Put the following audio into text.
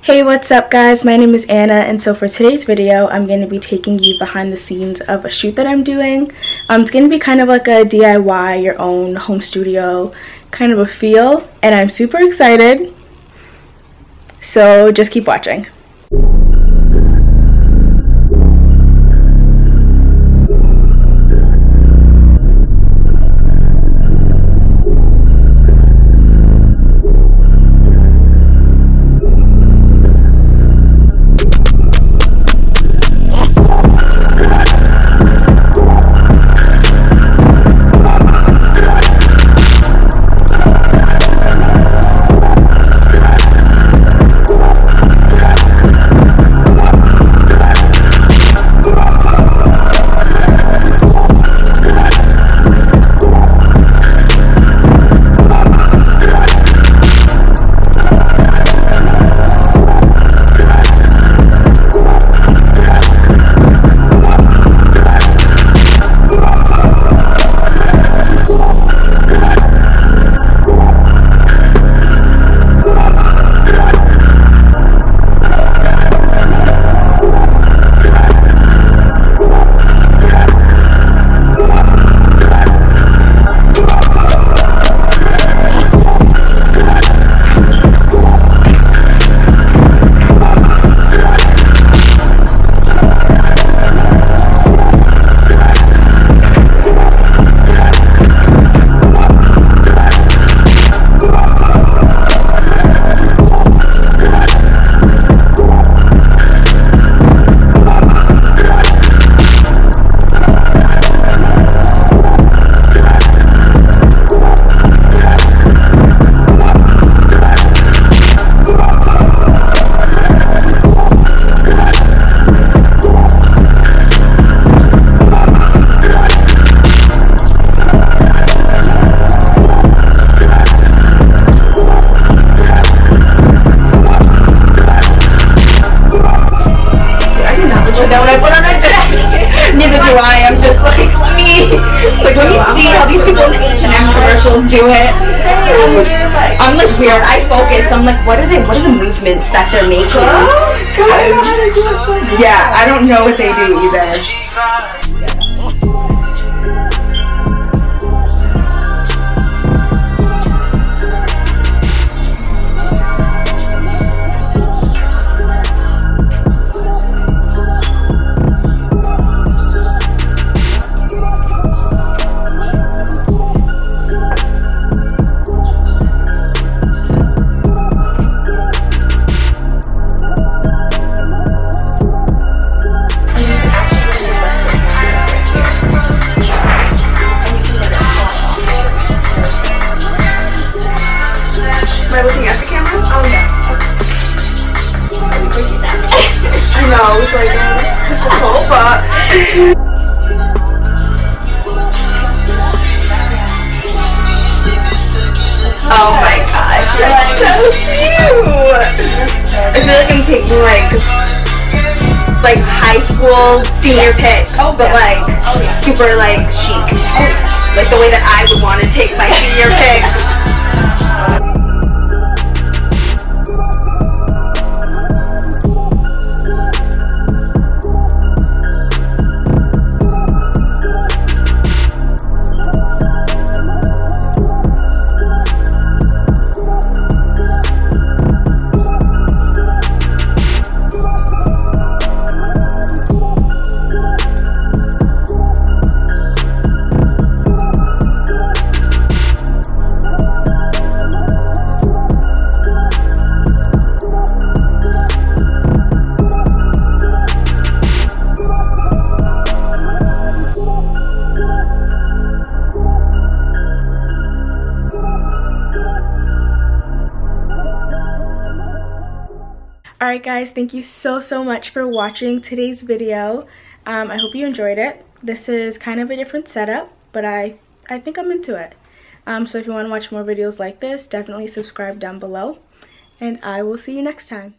Hey, what's up guys? My name is Anna, and so for today's video I'm going to be taking you behind the scenes of a shoot that I'm doing. It's going to be kind of like a DIY, your own home studio kind of a feel, and I'm super excited, so just keep watching. Let me see how these people in the H&M commercials do it. I'm like weird. I focus. I'm like, what are the movements that they're making? Yeah, I don't know what they do either. It's like difficult, but oh my gosh, that's so cute. I feel like I'm taking like high school senior pics, but like super like chic, like the way that I would want to take my senior pics. Alright guys, thank you so much for watching today's video. I hope you enjoyed it. This is kind of a different setup, but I think I'm into it. So if you want to watch more videos like this, definitely subscribe down below, and I will see you next time.